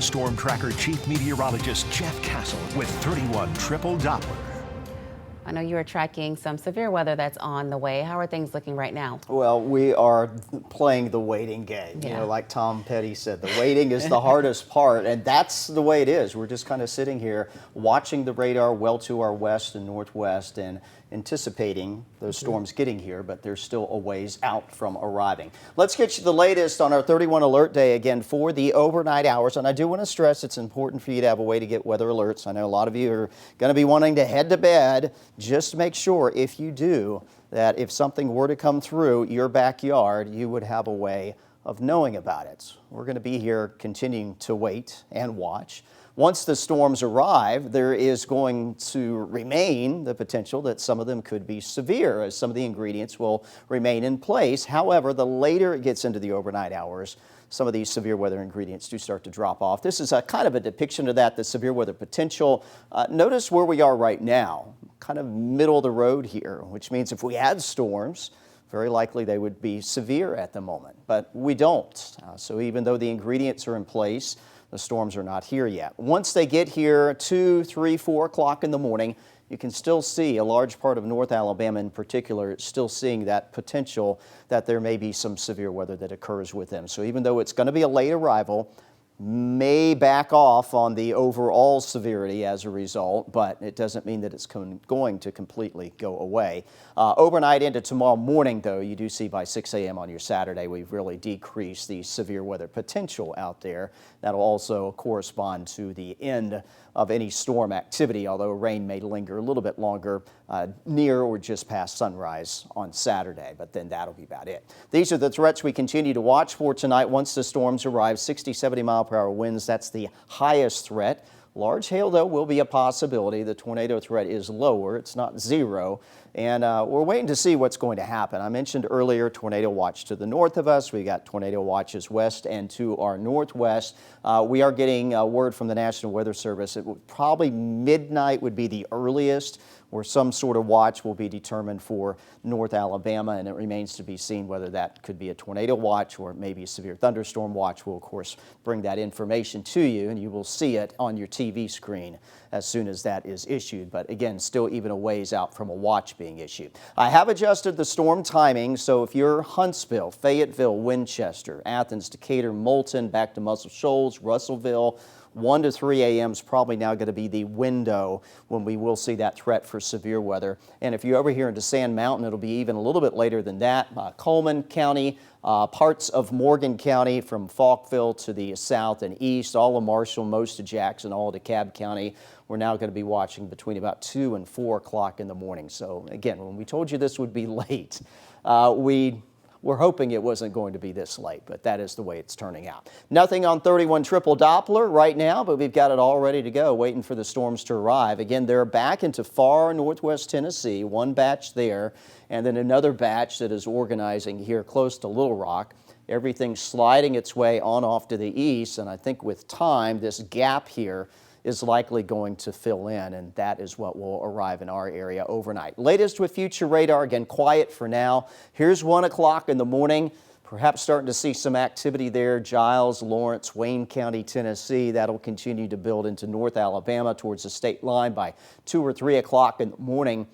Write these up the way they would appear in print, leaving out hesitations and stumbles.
Storm Tracker Chief Meteorologist Jeff Castle with 31 Triple Doppler. I know you are tracking some severe weather that's on the way. How are things looking right now? Well, we are playing the waiting game. Yeah. You know, like Tom Petty said, the waiting is the hardest part, and that's the way it is. We're just kind of sitting here watching the radar well to our west and northwest and anticipating those storms getting here, but they're still a ways out from arriving. Let's get you the latest on our 31 alert day again for the overnight hours. And I do want to stress it's important for you to have a way to get weather alerts. I know a lot of you are going to be wanting to head to bed. Just make sure if you do that if something were to come through your backyard, you would have a way of knowing about it. We're going to be here continuing to wait and watch. Once the storms arrive, there is going to remain the potential that some of them could be severe, as some of the ingredients will remain in place. However, the later it gets into the overnight hours, some of these severe weather ingredients do start to drop off. This is a kind of a depiction of that, the severe weather potential. Notice where we are right now, kind of middle of the road here, which means if we had storms, very likely they would be severe at the moment, but we don't. So even though the ingredients are in place, the storms are not here yet. Once they get here, 2, 3, 4 o'clock in the morning, you can still see a large part of North Alabama in particular still seeing that potential that there may be some severe weather that occurs with them. So even though it's going to be a late arrival, may back off on the overall severity as a result, but it doesn't mean that it's going to completely go away. Overnight into tomorrow morning, though, you do see by 6 a.m. on your Saturday, we've really decreased the severe weather potential out there. That'll also correspond to the end of any storm activity, although rain may linger a little bit longer near or just past sunrise on Saturday, but then that'll be about it. These are the threats we continue to watch for tonight. Once the storms arrive, 60, 70 mile per hour winds, that's the highest threat. Large hail, though, will be a possibility. The tornado threat is lower. It's not zero. And we're waiting to see what's going to happen. I mentioned earlier tornado watch to the north of us. We got tornado watches west and to our northwest. We are getting word from the National Weather Service. It would probably midnight would be the earliest where some sort of watch will be determined for North Alabama, and it remains to be seen whether that could be a tornado watch or maybe a severe thunderstorm watch. We'll, of course, bring that information to you, and you will see it on your TV screen as soon as that is issued. But again, still even a ways out from a watch being issued. I have adjusted the storm timing, so if you're Huntsville, Fayetteville, Winchester, Athens, Decatur, Moulton, back to Muscle Shoals, Russellville, 1 to 3 a.m. is probably now going to be the window when we will see that threat for severe weather. And if you're over here into Sand Mountain, it'll be even a little bit later than that. Coleman County, parts of Morgan County from Falkville to the south and east, all of Marshall, most of Jackson, all of DeKalb County. We're now going to be watching between about 2 and 4 o'clock in the morning. So again, when we told you this would be late, we're hoping it wasn't going to be this late, but that is the way it's turning out. Nothing on 31 Triple Doppler right now, but we've got it all ready to go, waiting for the storms to arrive. Again, they're back into far northwest Tennessee, one batch there, and then another batch that is organizing here close to Little Rock. Everything's sliding its way on off to the east, and I think with time, this gap here is likely going to fill in, and that is what will arrive in our area overnight. Latest with future radar, again, quiet for now. Here's 1 o'clock in the morning. Perhaps starting to see some activity there. Giles, Lawrence, Wayne County, Tennessee. That'll continue to build into North Alabama towards the state line by 2 or 3 o'clock in the morning.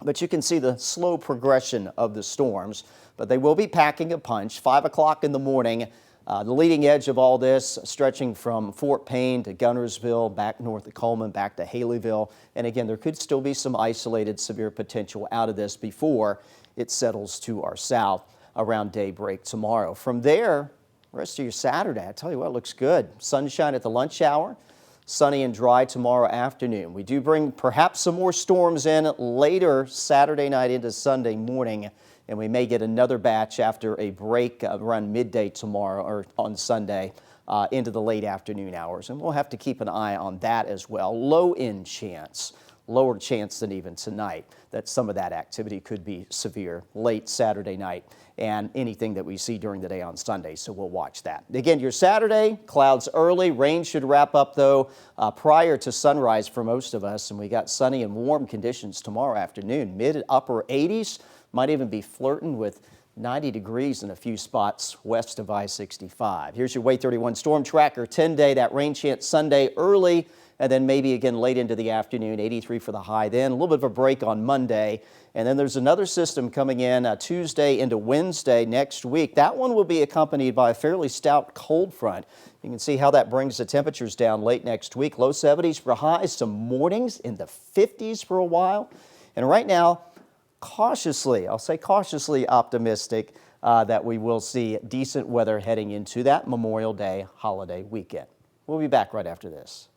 But you can see the slow progression of the storms, but they will be packing a punch. 5 o'clock in the morning. The leading edge of all this stretching from Fort Payne to Gunnersville, back north of Coleman, back to Haleyville. And again, there could still be some isolated severe potential out of this before it settles to our south around daybreak tomorrow. From there, rest of your Saturday, I tell you what, looks good. Sunshine at the lunch hour, sunny and dry tomorrow afternoon. We do bring perhaps some more storms in later Saturday night into Sunday morning. And we may get another batch after a break around midday tomorrow or on Sunday into the late afternoon hours. And we'll have to keep an eye on that as well. Low-end chance, lower chance than even tonight, that some of that activity could be severe late Saturday night and anything that we see during the day on Sunday. So we'll watch that. Again, your Saturday, clouds early. Rain should wrap up, though, prior to sunrise for most of us. And we got sunny and warm conditions tomorrow afternoon, mid-upper 80s. Might even be flirting with 90 degrees in a few spots west of I-65. Here's your WAAY 31 storm tracker. 10-day, that rain chance Sunday early, and then maybe again late into the afternoon. 83 for the high then. A little bit of a break on Monday. And then there's another system coming in Tuesday into Wednesday next week. That one will be accompanied by a fairly stout cold front. You can see how that brings the temperatures down late next week. Low 70s for highs, some mornings in the 50s for a while. And right now, cautiously, I'll say cautiously optimistic that we will see decent weather heading into that Memorial Day holiday weekend. We'll be back right after this.